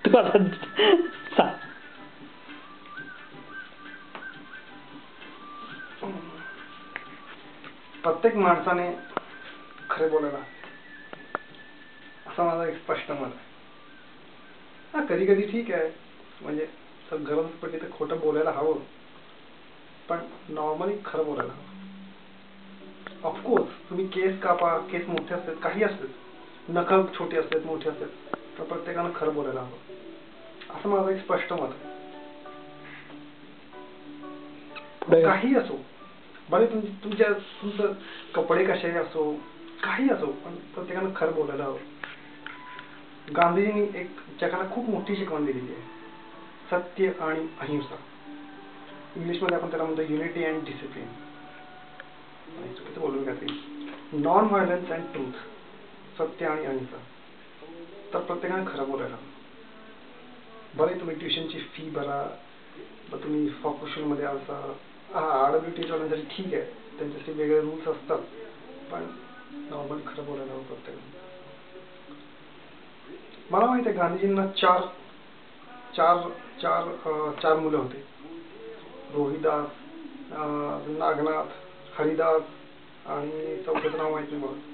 तू आता सांग. प्रत्येक माणसाने खरे बोलायला असं माझं एक स्पष्ट मत आहे. हा कधी कधी ठीक आहे, म्हणजे गरज पडली तर खोटं बोलायला हवं, पण नॉर्मली खरं बोलायला हवं. ऑफकोर्स तुम्ही केस कापा, केस मोठे असतात, काही असतात, नखं छोटी असतात, मोठी असतात, तर प्रत्येकानं खरं बोलायला हवं असं माझं एक स्पष्ट मत आहे. काही असो, भले तुमचं कपडे कशाही असो, काही असो, पण प्रत्येकानं खरं बोलायला हवं. गांधीजींनी एक जगाला खूप मोठी शिकवण दिलेली आहे, सत्य आणि अहिंसा. इंग्लिशमध्ये आपण त्याला म्हणतो युनिटी अँड डिसिप्लिन. चुकीचं बोलून घ्या ते, नॉन व्हायलन्स अँड ट्रूथ, सत्य आणि अहिंसा. तर प्रत्येकाने खरं बोलायला हवं. बरे तुम्ही ट्युशनची फी भरा, तुम्ही फॉक्युशनमध्ये असा RWT वाल्यांसाठी ठीक आहे, त्यांच्यासाठी वेगळे रूल्स असतात, पण नॉर्मल खरं बोलायला हवं प्रत्येकाने. मला माहिती आहे गांधीजींना चार चार चार चार मुलं होते, रोहिदास, नागनाथ, हरिदास आणि चौथ्याचं नाव माहित नाही मला.